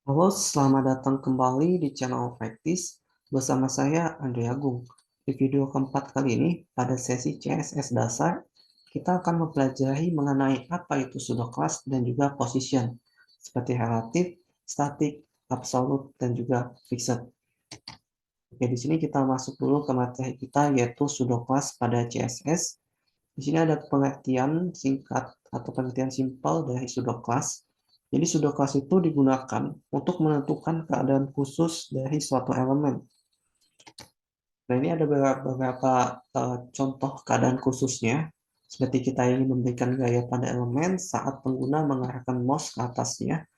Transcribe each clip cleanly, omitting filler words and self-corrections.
Halo, selamat datang kembali di channel Practice bersama saya Andre Agung. Di video keempat kali ini, pada sesi CSS dasar, kita akan mempelajari mengenai apa itu pseudo-class dan juga position, seperti relatif, static, absolute, dan juga fixed. Oke, di sini kita masuk dulu ke materi kita, yaitu pseudo-class pada CSS. Di sini ada pengertian singkat atau pengertian simpel dari pseudo-class. Jadi pseudo-class itu digunakan untuk menentukan keadaan khusus dari suatu elemen. Nah, ini ada beberapa contoh keadaan khususnya. Seperti kita ingin memberikan gaya pada elemen saat pengguna mengarahkan mouse ke atasnya.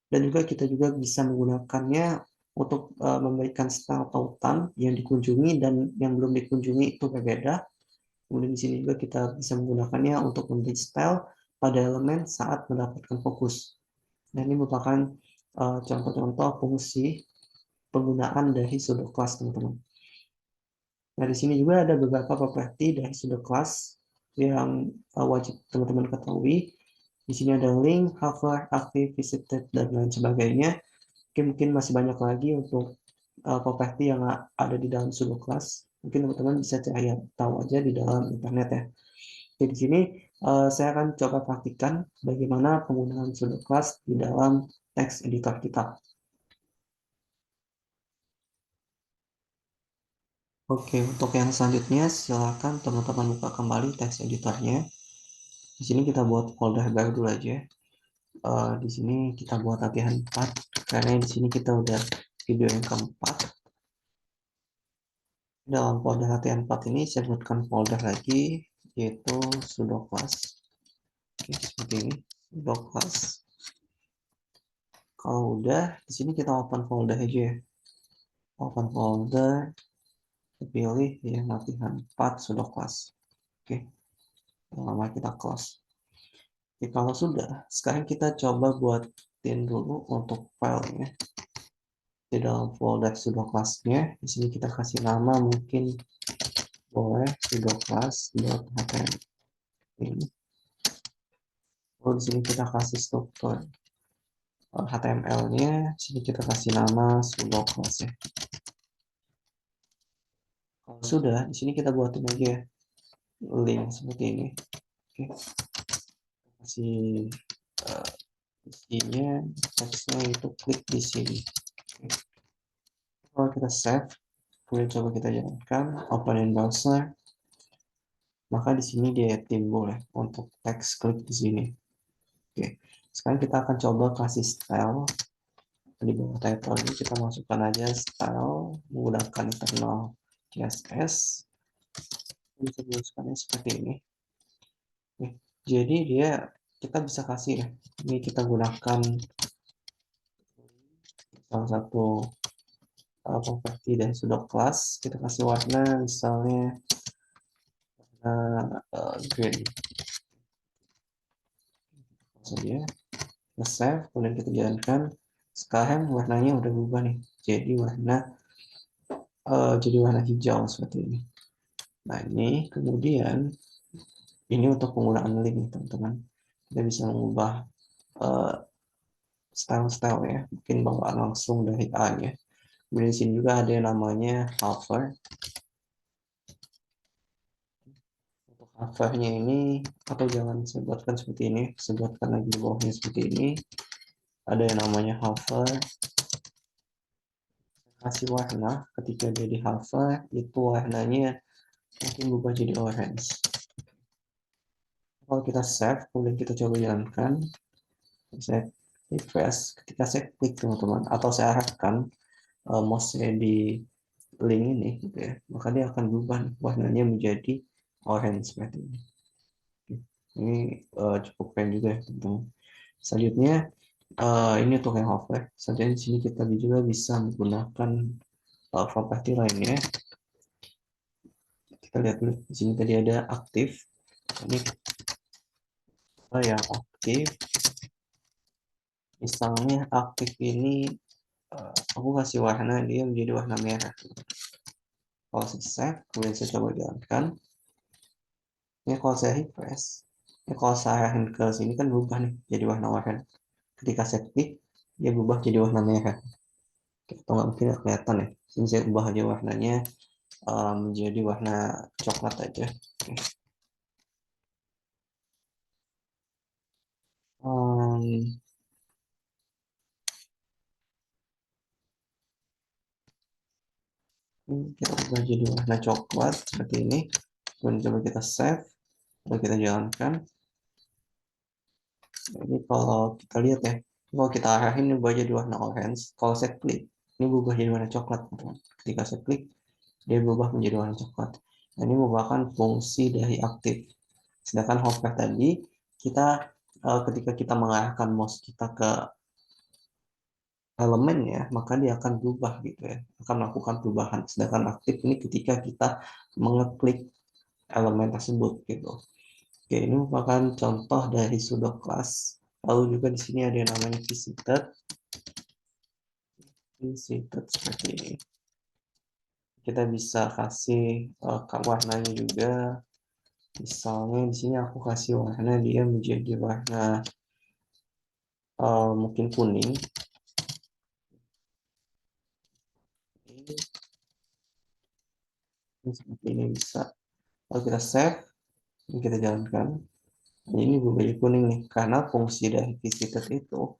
Dan juga kita juga bisa menggunakannya untuk memberikan style tautan yang dikunjungi dan yang belum dikunjungi itu berbeda. Kemudian di sini juga kita bisa menggunakannya untuk memberi style pada elemen saat mendapatkan fokus. Nah, ini merupakan contoh-contoh fungsi penggunaan dari pseudo class, teman-teman. Nah, di sini juga ada beberapa properti dari pseudo class yang wajib teman-teman ketahui. Di sini ada link, hover, active, visited, dan lain sebagainya. Mungkin masih banyak lagi untuk properti yang ada di dalam pseudo class. Mungkin teman-teman bisa cari tahu aja di dalam internet ya. Oke, di sini saya akan coba praktikkan bagaimana penggunaan pseudo class di dalam teks editor kita. Oke, untuk yang selanjutnya silakan teman-teman buka kembali teks editornya. Di sini kita buat folder baru dulu aja. Di sini kita buat latihan 4 karena di sini kita udah video yang keempat. Dalam folder latihan 4 ini saya buatkan folder lagi yaitu pseudo class. Oke, seperti ini, pseudo class. Kalau udah, di sini kita open folder aja ya. Open folder, pilih yang latihan 4 pseudo class. Oke, lama kita close. Oke, kalau sudah, sekarang kita coba buatin dulu untuk filenya. Di dalam folder pseudo class-nya, di sini kita kasih nama mungkin boleh pseudo class.html. Ini. Lalu di sini kita kasih struktur HTML-nya, di sini kita kasih nama pseudo class ya. Kalau sudah, di sini kita buatin aja link seperti ini. Oke, kasih isinya, teksnya itu klik di sini. Oke. Kalau kita save, kemudian coba kita jalankan, open in browser, maka di sini dia timbul ya untuk teks klik di sini. Oke, sekarang kita akan coba kasih style di bawah title ini kita masukkan aja style menggunakan internal CSS. Bisa tuliskannya seperti ini. Oke, jadi dia kita bisa kasih ya. Ini kita gunakan salah satu properti dan pseudo class. Kita kasih warna misalnya green saja. Save, kemudian kita jalankan. Sekarang warnanya udah berubah nih, jadi warna hijau seperti ini. Nah, ini kemudian ini untuk penggunaan link teman-teman. Kita bisa mengubah uh, style-style ya, mungkin bawa langsung dari A-nya. Kemudian di sini juga ada yang namanya hover. Untuk hovernya ini, atau jangan saya buatkan seperti ini, saya buatkan lagi di bawahnya seperti ini. Ada yang namanya hover. Kasih warna, ketika dia di hover, itu warnanya mungkin berubah jadi orange. Kalau kita save, kemudian kita coba jalankan, saya refresh, ketika saya klik teman-teman, atau saya arahkan mouse-nya di link ini, gitu ya, maka dia akan berubah warnanya menjadi orange seperti ini. Ini cukup keren juga ya teman-teman. Selanjutnya ini untuk yang hover. Selanjutnya di sini kita juga bisa menggunakan properti lainnya. Kita lihat dulu di sini tadi ada aktif. Ini yang aktif. Misalnya aktif ini aku kasih warna dia menjadi warna merah. Kalau saya save, kemudian saya coba jalankan. Ini kalau saya refresh, ini kalau saya arahin ke sini kan berubah nih jadi warna oranye. Ketika saya klik, dia berubah jadi warna merah. Atau nggak mungkin nggak kelihatan ya. Sini saya ubah aja warnanya menjadi warna coklat aja. Oke. Um, kita ubah jadi warna coklat seperti ini. Kemudian coba kita save, coba kita jalankan. Ini kalau kita lihat ya, kalau kita arahin ini berubah jadi warna orange. Kalau saya klik, ini berubah jadi warna coklat, teman-teman. Ketika saya klik, dia berubah menjadi warna coklat. Nah, ini merupakan fungsi dari aktif. Sedangkan hover tadi, kita ketika kita mengarahkan mouse kita ke elemen ya, maka dia akan berubah gitu ya, akan melakukan perubahan. Sedangkan aktif ini ketika kita mengeklik elemen tersebut gitu. Oke, ini merupakan contoh dari pseudo class. Lalu juga di sini ada yang namanya visited. Visited seperti ini. Kita bisa kasih warnanya juga. Misalnya di sini aku kasih warna dia menjadi warna mungkin kuning. Ini seperti ini bisa. Kalau kita save, ini kita jalankan. Ini berubah jadi kuning nih, karena fungsi dari visited itu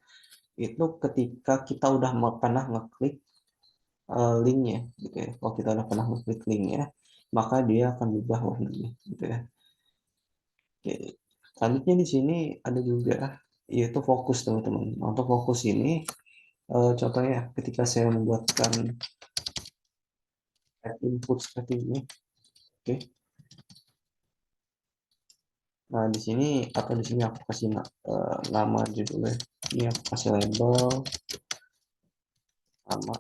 ketika kita udah pernah ngeklik linknya, gitu ya. Kalau kita udah pernah ngeklik linknya, maka dia akan berubah warnanya, gitu ya. Oke. Selanjutnya di sini ada juga yaitu fokus teman-teman. Nah, untuk fokus ini contohnya ketika saya membuatkan input seperti ini, oke. Nah di sini atau di sini aku kasih nama judulnya. Ini aku kasih label nama.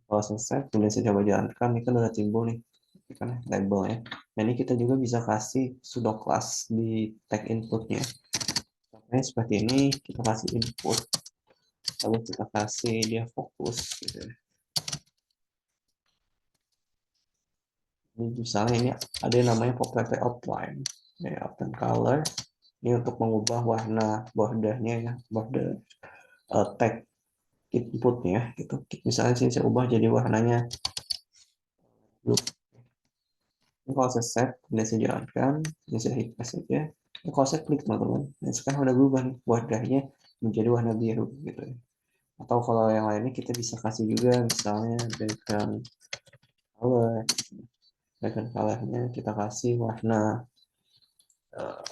Kalau selesai, kemudian saya coba jalankan, ini kan udah timbul nih, ini kan label ya. Nah ini kita juga bisa kasih pseudo class di tag inputnya. Contohnya seperti ini, kita kasih input, lalu kita kasih dia fokus gitu ya. Ini misalnya ini ada yang namanya property outline, ya, outline color. Ini untuk mengubah warna bordernya ya, border tag inputnya gitu. Misalnya sini saya ubah jadi warnanya blue. Ini kalau saya save, kemudian saya jalankan, ini saya hit saja. Ini kalau saya klik teman-teman, dan sekarang udah berubah nih warnanya menjadi warna biru gitu ya. Atau kalau yang lainnya kita bisa kasih juga misalnya color, background colornya kita kasih warna uh,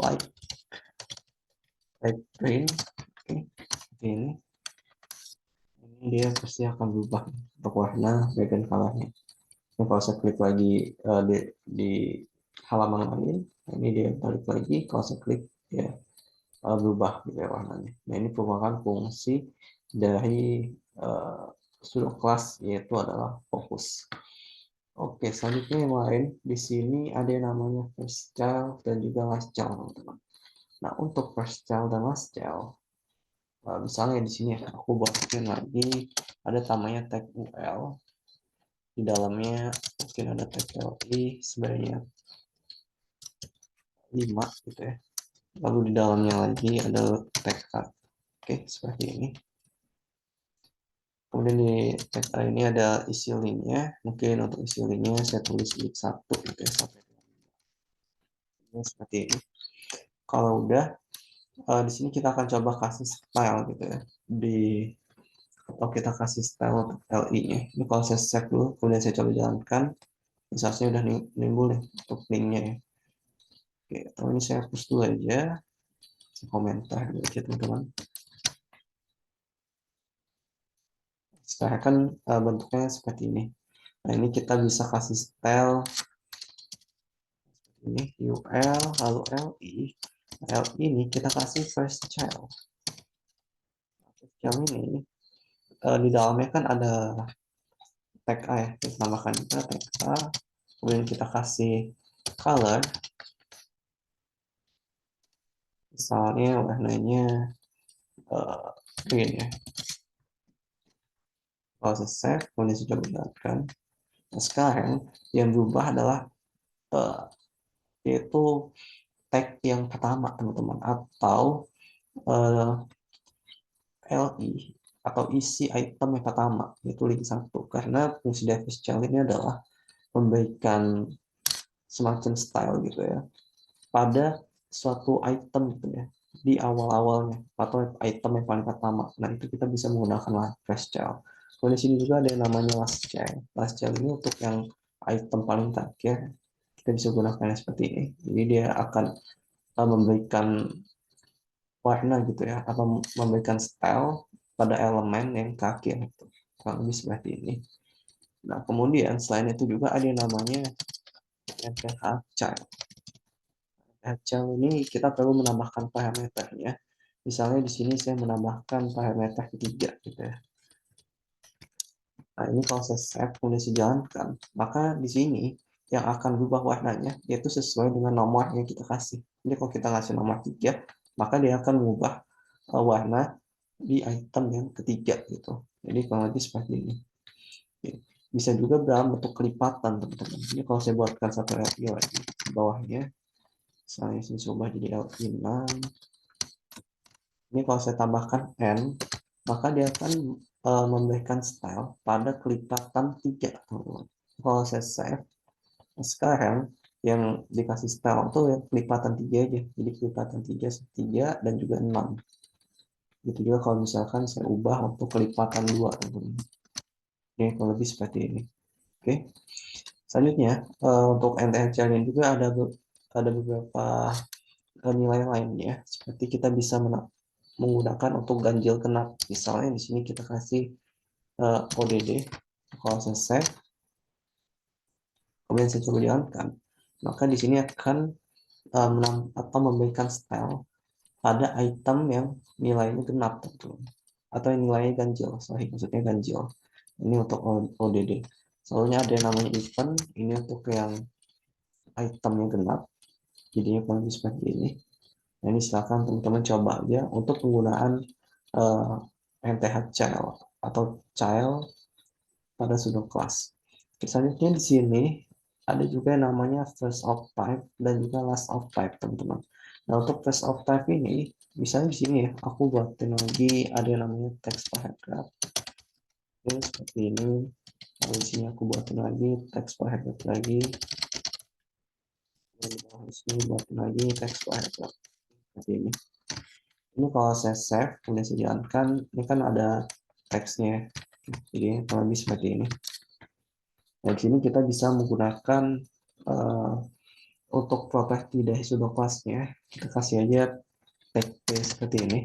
light light green, oke, seperti ini dia pasti akan berubah untuk warna background colornya. Ini kalau saya klik lagi di halaman lain, ini dia balik lagi. Kalau saya klik ya berubah gitu ya warnanya. Nah ini merupakan fungsi dari uh, pseudo class yaitu adalah fokus. Oke, selanjutnya yang lain di sini ada yang namanya first child dan juga last child, teman-teman. Nah untuk first child dan last child, misalnya di sini aku buatin lagi ada namanya tag UL, di dalamnya mungkin ada tag LI sebanyak 5 gitu ya. Lalu di dalamnya lagi ada tag A. Oke, seperti ini. Kemudian di tag A ini ada isi linknya. Mungkin untuk isi linknya saya tulis link 1 gitu ya, sampai ini seperti ini. Kalau udah, di sini kita akan coba kasih style gitu ya. Atau kita kasih style untuk LI-nya. Ini kalau saya save dulu, kemudian saya coba jalankan, misalnya udah nimbul nih untuk linknya ya. Oke, atau ini saya hapus dulu aja, komentar dulu aja teman-teman. Sekarang kan bentuknya seperti ini. Nah ini kita bisa kasih style ini UL lalu LI. LI ini kita kasih first child. First child ini di dalamnya kan ada tag A ya, kita namakan juga tag A. Kemudian kita kasih color, misalnya warnanya green ya. Kalau saya save, kemudian saya coba jalankan. Nah, sekarang yang berubah adalah yaitu tag yang pertama, teman-teman, atau LI atau isi item yang pertama, yaitu link 1. Karena fungsi device child ini adalah memberikan semacam style gitu ya pada suatu item gitu ya di awal-awalnya atau item yang paling pertama. Nah, itu kita bisa menggunakan first child. Kalau di sini juga ada yang namanya last child. Last child ini untuk yang item paling terakhir, kita bisa gunakan seperti ini. Jadi dia akan memberikan warna gitu ya, atau memberikan style pada elemen yang terakhir itu. Kurang lebih seperti ini. Nah, kemudian selain itu juga ada yang namanya NTH child. Child ini kita perlu menambahkan parameternya. Misalnya di sini saya menambahkan parameter ketiga gitu ya. Nah, ini kalau saya save kemudian saya jalankan, maka di sini yang akan berubah warnanya yaitu sesuai dengan nomor yang kita kasih. Jadi kalau kita kasih nomor 3, maka dia akan mengubah warna di item yang ketiga gitu. Jadi kurang lebih seperti ini. Oke. Bisa juga dalam bentuk kelipatan, teman-teman. Ini kalau saya buatkan satu LI lagi di bawahnya, saya coba jadi LI 6. Ini kalau saya tambahkan N, maka dia akan memberikan style pada kelipatan 3, teman-teman. Kalau saya save, sekarang yang dikasih style itu yang kelipatan 3 aja. Jadi kelipatan 3, 3 dan juga 6. Gitu juga kalau misalkan saya ubah untuk kelipatan 2, teman-teman. Oke, kalau lebih seperti ini. Oke. Selanjutnya, untuk NTHL ini juga ada beberapa nilai lainnya. Seperti kita bisa menggunakan untuk ganjil genap. Misalnya di sini kita kasih ODD. Kalau saya save, kemudian saya coba jalankan, maka di sini akan atau memberikan style pada item yang nilainya genap, tentu, atau yang nilainya ganjil. Sorry, maksudnya ganjil. Ini untuk ODD. Soalnya ada yang namanya event, ini untuk yang itemnya genap. Jadinya kurang lebih seperti ini. Nah, ini silakan teman-teman coba aja untuk penggunaan NTH child atau child pada pseudo class. Selanjutnya di sini ada juga yang namanya first of type dan juga last of type, teman-teman. Nah, untuk first of type ini, misalnya di sini ya, aku buatin lagi ada yang namanya text paragraph. Oke, seperti ini. Lalu di sini aku buatin lagi text paragraph lagi. Dan di sini buatin lagi text paragraph. Seperti ini. Ini kalau saya save, kemudian saya jalankan, ini kan ada teksnya. Jadi kurang lebih seperti ini. Nah, di sini kita bisa menggunakan untuk properti dari pseudo class-nya. Kita kasih aja tag P seperti ini.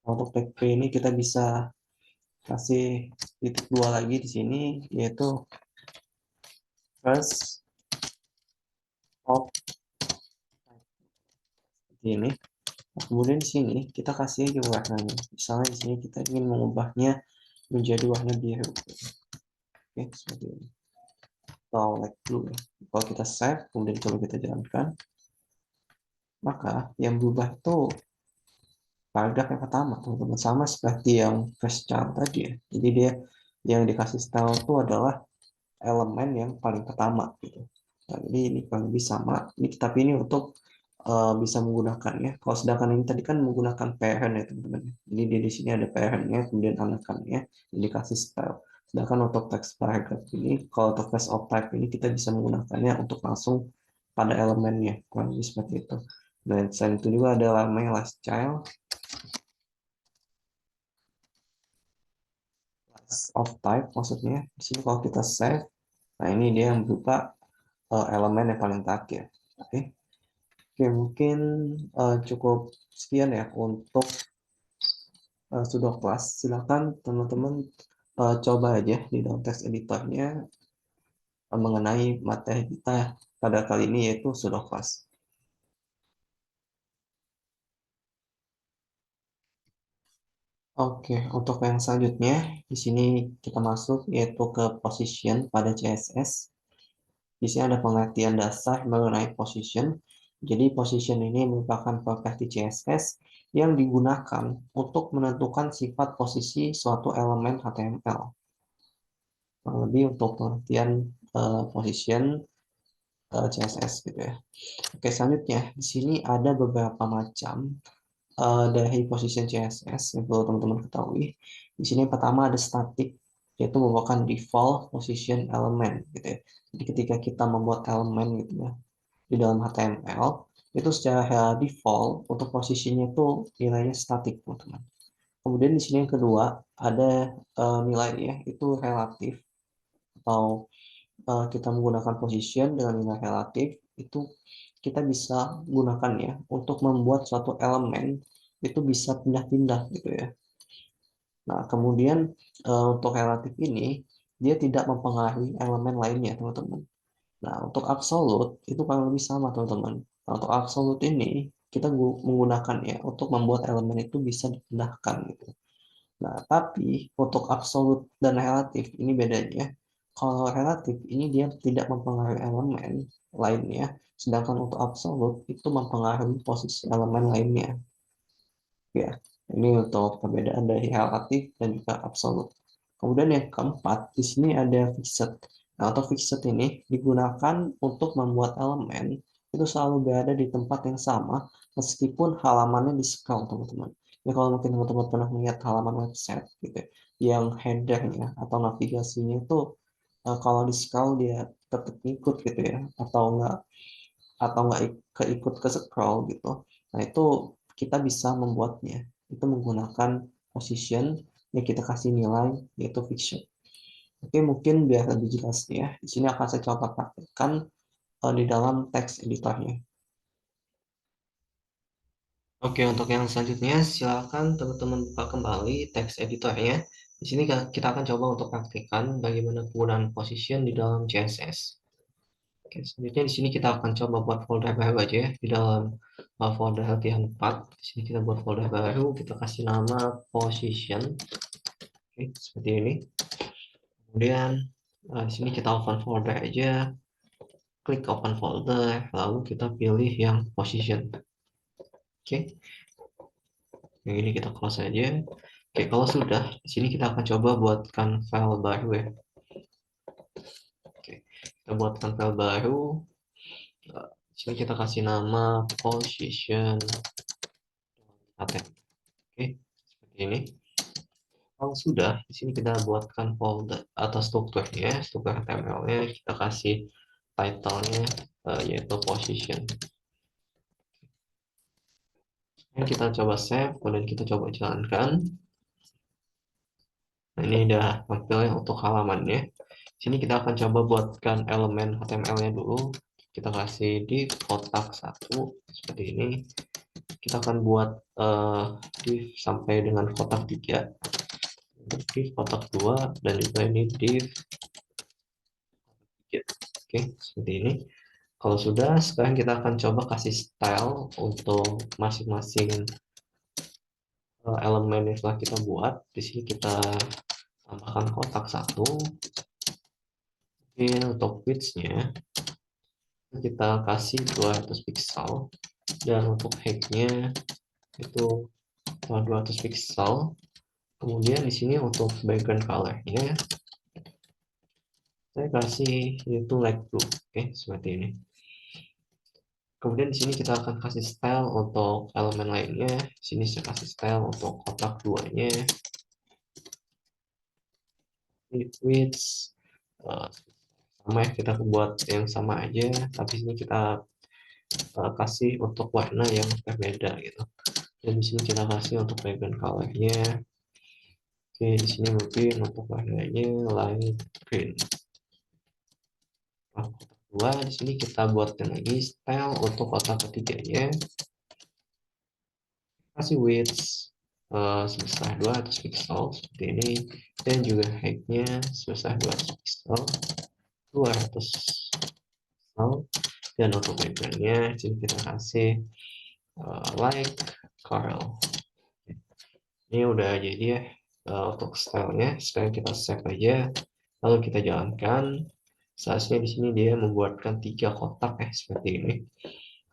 Untuk tag P ini kita bisa kasih titik 2 lagi di sini, yaitu first of seperti ini. Nah, kemudian di sini kita kasih aja warnanya. Misalnya di sini kita ingin mengubahnya menjadi warna biru. Oke, seperti ini. Atau like blue ya. Kalau kita save, kemudian coba kita jalankan, maka yang berubah itu paragraf yang pertama, teman-teman, sama seperti yang first child tadi ya. Jadi dia yang dikasih style itu adalah elemen yang paling pertama gitu. Nah, jadi ini kurang lebih sama. Ini tapi ini untuk bisa menggunakannya. Kalau sedangkan ini tadi kan menggunakan parent ya, teman-teman. Jadi di sini ada parentnya, kemudian anakannya, yang dikasih style. Sedangkan untuk text paragraph ini, kalau untuk first of type ini kita bisa menggunakannya untuk langsung pada elemennya, kurang lebih seperti itu. Dan selain itu juga ada elemen last child, last of type maksudnya. Di sini kalau kita save, nah ini dia yang berupa elemen yang paling terakhir. Oke, Oke mungkin cukup sekian ya untuk pseudo class. Silakan teman-teman coba aja di dalam text editornya mengenai materi kita pada kali ini yaitu pseudo class. Oke, untuk yang selanjutnya di sini kita masuk yaitu ke position pada CSS. Di sini ada pengertian dasar mengenai position. Jadi position ini merupakan properti CSS yang digunakan untuk menentukan sifat posisi suatu elemen HTML. Lebih untuk pengertian position CSS gitu ya. Oke, selanjutnya di sini ada beberapa macam dari position CSS yang perlu teman-teman ketahui. Di sini pertama ada static, yaitu merupakan default position element gitu ya. Jadi ketika kita membuat elemen gitu ya di dalam HTML, itu secara default untuk posisinya itu nilainya static, teman-teman. Kemudian di sini yang kedua ada nilai ya, itu relatif, atau kita menggunakan position dengan nilai relatif, itu kita bisa gunakan ya untuk membuat suatu elemen itu bisa pindah-pindah gitu ya. Nah, kemudian untuk relatif ini dia tidak mempengaruhi elemen lainnya, teman-teman. Nah, untuk absolute itu kurang lebih sama, teman-teman. Nah, untuk absolute ini kita menggunakan ya untuk membuat elemen itu bisa dipindahkan gitu. Nah, tapi untuk absolut dan relatif ini bedanya. Kalau relatif ini dia tidak mempengaruhi elemen lainnya, sedangkan untuk absolut itu mempengaruhi posisi elemen lainnya. Ya, ini untuk perbedaan dari relatif dan juga absolut. Kemudian yang keempat, di sini ada fixed. Nah, untuk fixed ini digunakan untuk membuat elemen itu selalu berada di tempat yang sama meskipun halamannya di scroll, teman-teman. Ya, kalau mungkin teman-teman pernah melihat halaman website gitu ya, yang headernya atau navigasinya itu kalau di scroll dia tetap ikut gitu ya, atau nggak keikut ke scroll gitu. Nah, itu kita bisa membuatnya itu menggunakan position yang kita kasih nilai yaitu fiction. Oke, mungkin biar lebih jelas ya. Di sini akan saya coba praktekkan di dalam text editornya. Oke, untuk yang selanjutnya silakan teman-teman buka kembali text editornya. Di sini kita akan coba untuk praktekkan bagaimana penggunaan position di dalam CSS. Oke, selanjutnya di sini kita akan coba buat folder baru aja ya di dalam folder latihan 4. Di sini kita buat folder baru, kita kasih nama position. Oke, seperti ini. Kemudian di sini kita open folder aja, klik open folder, lalu kita pilih yang position. Oke, yang ini kita close aja. Oke, kalau sudah, di sini kita akan coba buatkan file baru ya. Oke, kita buatkan file baru. Di sini kita kasih nama position HTML. Oke, seperti ini. Kalau sudah, di sini kita buatkan folder atau strukturnya, struktur HTML-nya, kita kasih title-nya yaitu position. Ini kita coba save, kemudian kita coba jalankan. Nah, ini udah tampilnya untuk halamannya. Sini kita akan coba buatkan elemen HTML-nya dulu. Kita kasih div kotak 1 seperti ini. Kita akan buat div sampai dengan kotak 3. Div kotak 2 dan juga ini div 3. Oke, seperti ini. Kalau sudah, sekarang kita akan coba kasih style untuk masing-masing elemen yang telah kita buat. Di sini kita tambahkan kotak 1. Mungkin untuk width-nya kita kasih 200 pixel, dan untuk height-nya itu 200 pixel. Kemudian di sini untuk background color-nya saya kasih itu light blue. Oke, seperti ini. Kemudian di sini kita akan kasih style untuk elemen lainnya. Di sini saya kasih style untuk kotak 2-nya. Width sama ya, kita buat yang sama aja, tapi sini kita kasih untuk warna yang berbeda gitu. Dan di sini kita kasih untuk background color-nya. Oke, di sini mungkin untuk warnanya light green. Nah, kotak 2 di sini kita buatkan lagi style untuk kotak ketiganya. Kasih width sebesar 200 pixel seperti ini, dan juga height-nya sebesar 200 pixel, 200 pixel. Dan untuk background-nya sini kita kasih like Carl. Ini udah jadi ya untuk stylenya. Sekarang kita save aja, lalu kita jalankan. Seharusnya di sini dia membuatkan 3 kotak ya seperti ini.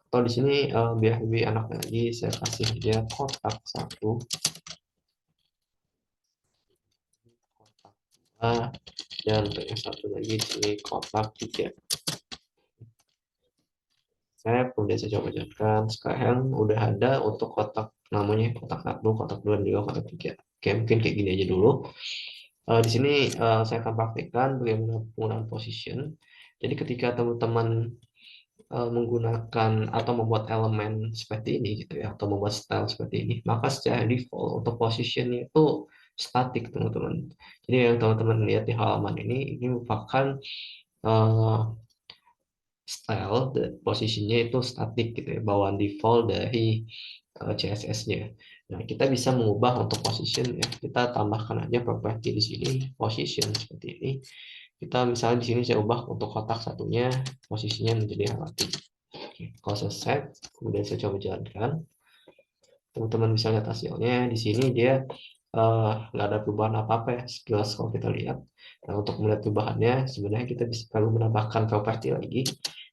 Atau di sini biar lebih enak lagi, saya kasih dia kotak 1, kotak 2, dan untuk yang satu lagi di sini kotak 3. Saya kemudian saya coba jalankan. Sekarang udah ada untuk kotak namanya kotak 1, kotak 2, dan juga kotak 3. Oke, mungkin kayak gini aja dulu. Di sini saya akan praktekkan bagaimana penggunaan position. Jadi ketika teman-teman menggunakan atau membuat elemen seperti ini gitu ya, atau membuat style seperti ini, maka secara default untuk positionnya itu statik, teman-teman. Jadi yang teman-teman lihat di halaman ini merupakan uh, style, posisinya itu statik gitu ya, bawaan default dari CSS-nya. Nah, kita bisa mengubah untuk position ya. Kita tambahkan aja properti di sini position seperti ini. Kita misalnya di sini saya ubah untuk kotak satunya posisinya menjadi relatif. Oke, kalau saya save, kemudian saya coba jalankan, teman-teman bisa lihat hasilnya. Di sini dia nggak ada perubahan apa-apa ya, sekilas kalau kita lihat. Nah, untuk melihat perubahannya, sebenarnya kita bisa perlu menambahkan properti lagi.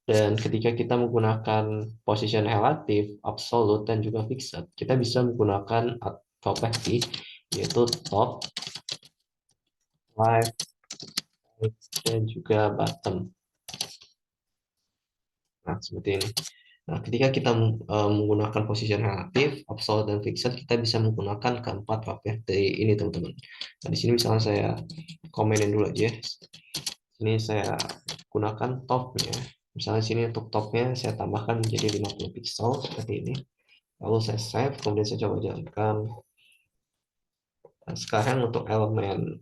Dan ketika kita menggunakan position relatif, absolute, dan juga fixed, kita bisa menggunakan properti yaitu top, right, dan juga bottom. Nah, seperti ini. Nah, ketika kita menggunakan position relatif, absolute, dan fixed, kita bisa menggunakan keempat properti ini, teman-teman. Nah, di sini misalnya saya komenin dulu aja. Ini saya gunakan topnya. Misalnya sini untuk topnya saya tambahkan menjadi 50 pixel seperti ini. Lalu saya save, kemudian saya coba jalankan. Nah, sekarang untuk elemen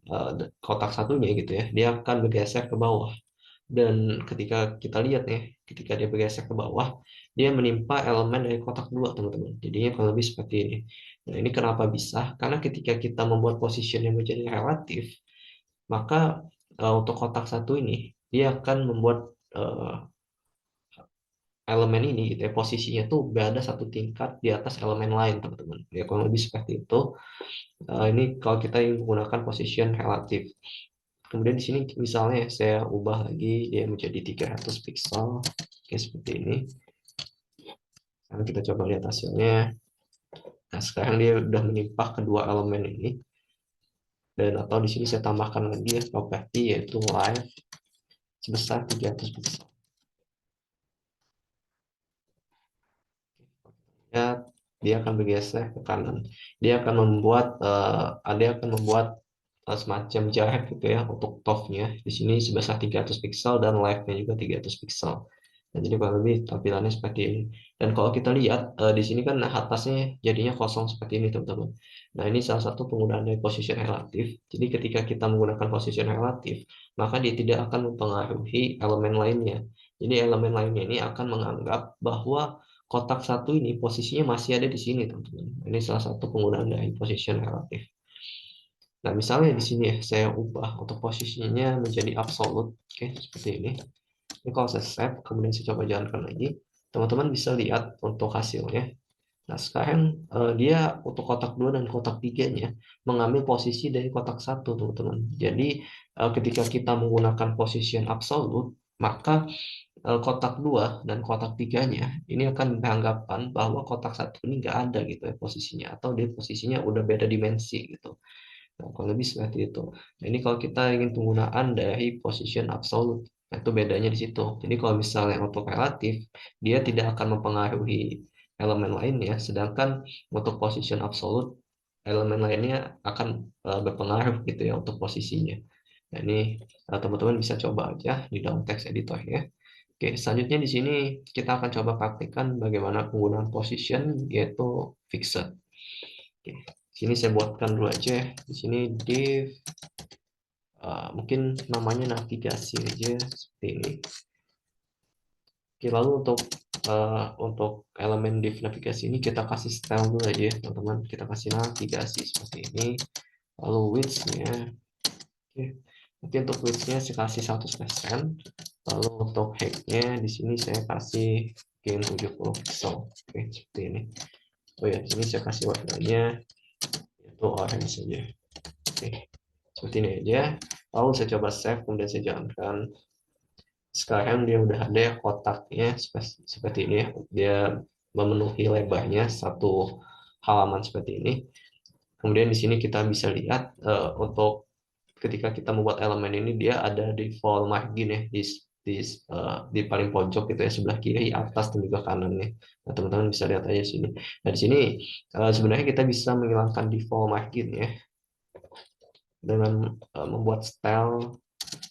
kotak satunya gitu ya, dia akan bergeser ke bawah. Dan ketika kita lihat nih, ketika dia bergeser ke bawah, dia menimpa elemen dari kotak 2, teman-teman. Jadinya kurang lebih seperti ini. Nah, ini kenapa bisa? Karena ketika kita membuat position yang menjadi relatif, maka untuk kotak satu ini, dia akan membuat elemen ini gitu ya, posisinya tuh berada satu tingkat di atas elemen lain, teman-teman. Ya, kurang lebih seperti itu. Ini kalau kita ingin menggunakan position relatif. Kemudian di sini misalnya saya ubah lagi dia menjadi 300 pixel. Oke, seperti ini. Sekarang kita coba lihat hasilnya. Nah, sekarang dia sudah menimpa kedua elemen ini. Dan atau di sini saya tambahkan lagi ya properti yaitu live sebesar 300 pixel. Ya, dia akan bergeser ke kanan. Dia akan membuat dia akan membuat semacam jarak gitu ya untuk top-nya. Di sini sebesar 300 pixel dan live-nya juga 300 pixel. Nah, jadi kurang lebih tampilannya seperti ini. Dan kalau kita lihat di sini kan atasnya jadinya kosong seperti ini, teman-teman. Nah, ini salah satu penggunaan dari position relatif. Jadi ketika kita menggunakan position relatif, maka dia tidak akan mempengaruhi elemen lainnya. Jadi elemen lainnya ini akan menganggap bahwa kotak satu ini posisinya masih ada di sini, teman-teman. Ini salah satu penggunaan dari position relatif. Nah, misalnya di sini ya, saya ubah untuk posisinya menjadi absolute. Oke, seperti ini. Ini kalau saya save, kemudian saya coba jalankan lagi, teman-teman bisa lihat untuk hasilnya. Nah, sekarang dia untuk kotak 2 dan kotak 3-nya mengambil posisi dari kotak satu, teman-teman. Jadi, ketika kita menggunakan position absolute, maka kotak 2 dan kotak 3-nya ini akan beranggapan bahwa kotak satu ini nggak ada gitu ya posisinya, atau dia posisinya udah beda dimensi gitu. Nah, kurang lebih seperti itu. Nah, ini kalau kita ingin penggunaan dari position absolute, nah, itu bedanya di situ. Jadi kalau misalnya untuk relatif, dia tidak akan mempengaruhi elemen lainnya, sedangkan untuk position absolute, elemen lainnya akan berpengaruh gitu ya untuk posisinya. Nah, ini teman-teman bisa coba aja di dalam text editor ya. Oke, selanjutnya di sini kita akan coba praktikkan bagaimana penggunaan position yaitu fixed. Oke, sini saya buatkan dulu aja ya. Di sini div mungkin namanya navigasi aja seperti ini. Oke, lalu untuk elemen div navigasi ini kita kasih style dulu aja ya, teman-teman. Kita kasih navigasi seperti ini. Lalu width-nya, oke. Mungkin untuk width-nya saya kasih 100%. Lalu untuk height-nya di sini saya kasih gain 70 pixel. Oke, seperti ini. Oh ya, sini saya kasih warnanya itu orange saja. Oke, seperti ini aja. Lalu saya coba save, kemudian saya jalankan. Sekarang dia udah ada kotaknya seperti ini. Dia memenuhi lebarnya satu halaman seperti ini. Kemudian di sini kita bisa lihat untuk ketika kita membuat elemen ini dia ada default margin ya di paling pojok gitu ya, sebelah kiri, atas, dan juga kanannya. Nah, teman-teman bisa lihat aja sini. Nah, di sini sebenarnya kita bisa menghilangkan default margin ya dengan membuat style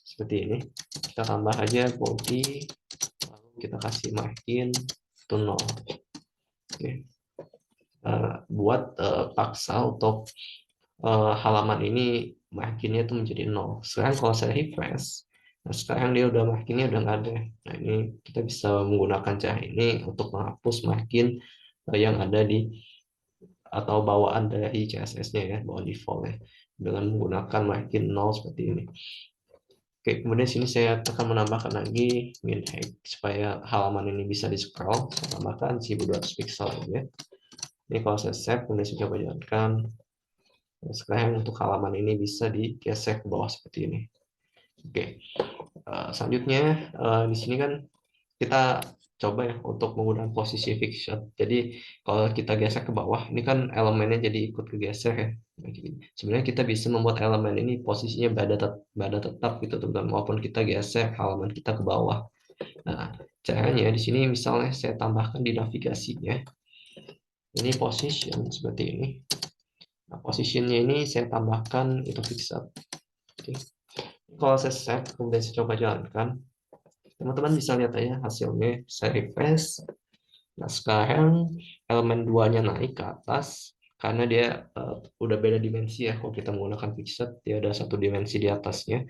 seperti ini. Kita tambah aja body, lalu kita kasih margin to 0. Oke. Buat paksa untuk halaman ini marginnya itu menjadi 0. Sekarang kalau saya refresh, nah sekarang dia udah marginnya udah nggak ada. Nah, ini kita bisa menggunakan cara ini untuk menghapus margin yang ada di atau bawaan dari CSS-nya ya, bawaan default ya, dengan menggunakan margin 0 seperti ini. Oke, kemudian sini saya akan menambahkan lagi min height supaya halaman ini bisa di scroll. Saya tambahkan 1200 pixel ya. Ini kalau saya save, kemudian saya coba jalankan. Sekarang untuk halaman ini bisa digeser ke bawah seperti ini. Oke, selanjutnya di sini kan kita coba ya untuk menggunakan posisi fixed. Jadi kalau kita geser ke bawah, ini kan elemennya jadi ikut kegeser ya. Sebenarnya kita bisa membuat elemen ini posisinya berada tetap gitu teman-teman, walaupun kita geser halaman kita ke bawah. Nah, caranya di sini misalnya saya tambahkan di navigasinya, ini position seperti ini. Nah, positionnya ini saya tambahkan itu fixed. Oke. Kalau saya save, kemudian saya coba jalankan, teman-teman bisa lihat aja hasilnya. Saya refresh. Nah, sekarang elemen 2-nya naik ke atas karena dia udah beda dimensi ya. Kalau kita menggunakan fixed, dia ada satu dimensi di atasnya.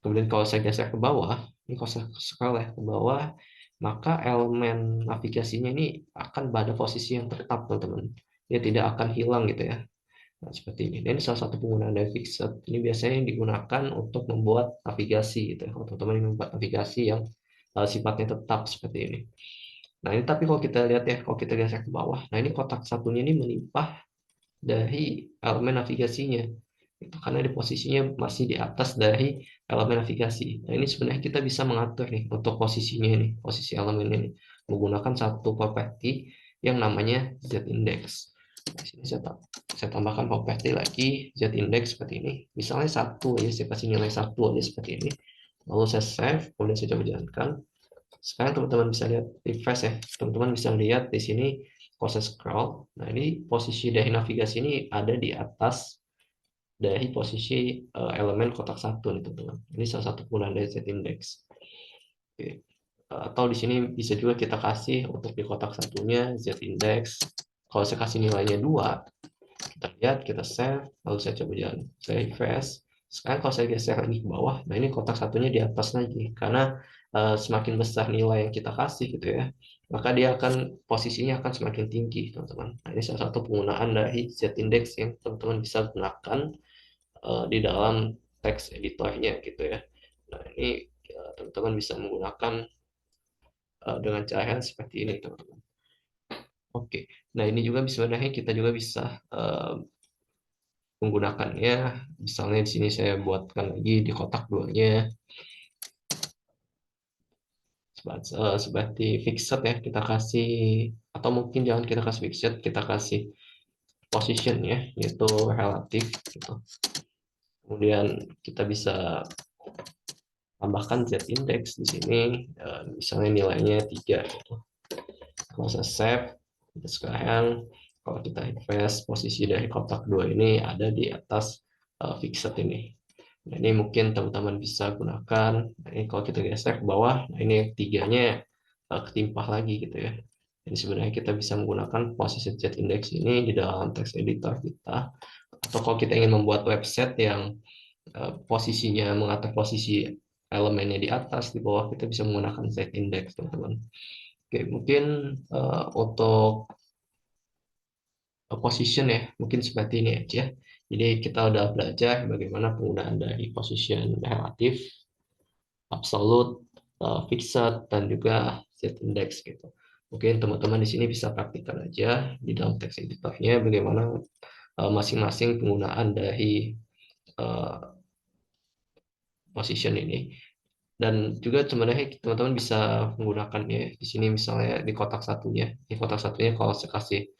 Kemudian kalau saya geser ke bawah, ini kalau saya scroll ya ke bawah, maka elemen navigasinya ini akan pada posisi yang tetap, teman-teman. Dia tidak akan hilang gitu ya. Nah, seperti ini. Dan ini salah satu penggunaan dari fixed. Ini biasanya digunakan untuk membuat navigasi gitu ya. Kalau teman-teman ingin membuat navigasi yang sifatnya tetap seperti ini. Nah, ini tapi kalau kita lihat ya, kalau kita geser ke bawah, nah ini kotak satunya ini melimpah dari elemen navigasinya. Itu karena di posisinya masih di atas dari elemen navigasi. Nah, ini sebenarnya kita bisa mengatur nih untuk posisinya ini, posisi elemen ini menggunakan satu properti yang namanya z-index. Di sini saya tambahkan properti lagi z-index seperti ini. Misalnya satu ya, saya kasih nilai satu aja seperti ini. Lalu saya save, kemudian saya coba jalankan. Sekarang teman-teman bisa lihat refresh ya. Teman-teman bisa lihat di sini proses scroll. Nah, ini posisi dari navigasi ini ada di atas dari posisi elemen kotak satu nih teman-teman. Ini salah satu penggunaan dari z-index. Oke. Atau di sini bisa juga kita kasih untuk di kotak satunya z-index. Kalau saya kasih nilainya 2, kita lihat, kita save, lalu saya coba jalan, saya refresh. Sekarang kalau saya geser lagi ke bawah, nah ini kotak satunya di atas lagi, karena semakin besar nilai yang kita kasih gitu ya, maka dia akan posisinya akan semakin tinggi teman-teman. Nah, ini salah satu penggunaan dari z-index yang teman-teman bisa gunakan di dalam teks editornya gitu ya. Nah, ini teman-teman bisa menggunakan dengan cara seperti ini teman-teman. Oke, nah ini juga sebenarnya kita juga bisa menggunakannya. Misalnya di sini saya buatkan lagi di kotak duanya seperti fixed ya, kita kasih, atau mungkin jangan kita kasih fixed, kita kasih position ya, yaitu relatif gitu. Kemudian kita bisa tambahkan z-index di sini, misalnya nilainya 3 gitu. Kalau saya save, sekarang kalau kita invest, posisi dari kotak 2 ini ada di atas fixed ini. Nah, ini mungkin teman-teman bisa gunakan. Nah, ini kalau kita geser ke bawah, nah ini tiganya ketimpah lagi gitu ya. Jadi sebenarnya kita bisa menggunakan posisi z-index ini di dalam text editor kita. Atau kalau kita ingin membuat website yang posisinya mengatur posisi elemennya di atas, di bawah, kita bisa menggunakan z-index, teman-teman. Oke, mungkin untuk position ya, mungkin seperti ini aja. Jadi kita udah belajar bagaimana penggunaan dari position relatif, absolute, fixed, dan juga z-index gitu. Mungkin teman-teman di sini bisa praktikkan aja di dalam teks editornya bagaimana masing-masing penggunaan dari position ini. Dan juga sebenarnya teman-teman bisa menggunakannya di sini misalnya di kotak satunya. Di kotak satunya kalau saya kasih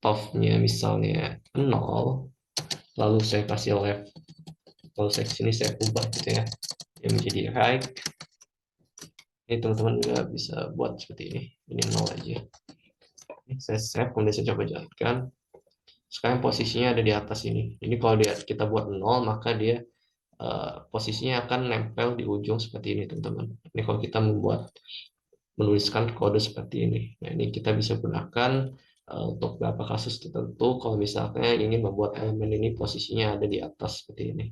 top-nya misalnya 0, lalu saya kasih left, lalu saya sini saya ubah gitu ya, yang menjadi right. Ini teman-teman juga bisa buat seperti ini 0 aja. Saya save, kemudian saya coba jalankan. Sekarang posisinya ada di atas ini. Ini kalau kita buat 0, maka dia posisinya akan nempel di ujung seperti ini, teman-teman. Ini kalau kita menuliskan kode seperti ini. Nah, ini kita bisa gunakan untuk beberapa kasus tertentu kalau misalnya ingin membuat elemen ini posisinya ada di atas seperti ini.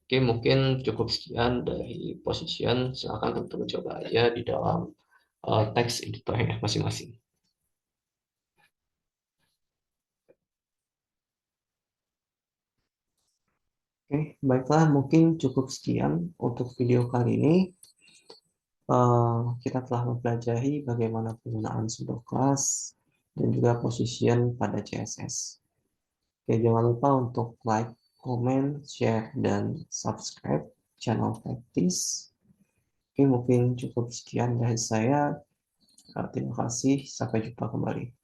Oke, mungkin cukup sekian dari position. Silakan teman-teman coba aja di dalam teks editornya masing-masing. Oke, baiklah, mungkin cukup sekian untuk video kali ini. Kita telah mempelajari bagaimana penggunaan pseudo class dan juga position pada CSS. Oke, jangan lupa untuk like, comment, share, dan subscribe channel Practice. Oke, mungkin cukup sekian dari saya. Terima kasih, sampai jumpa kembali.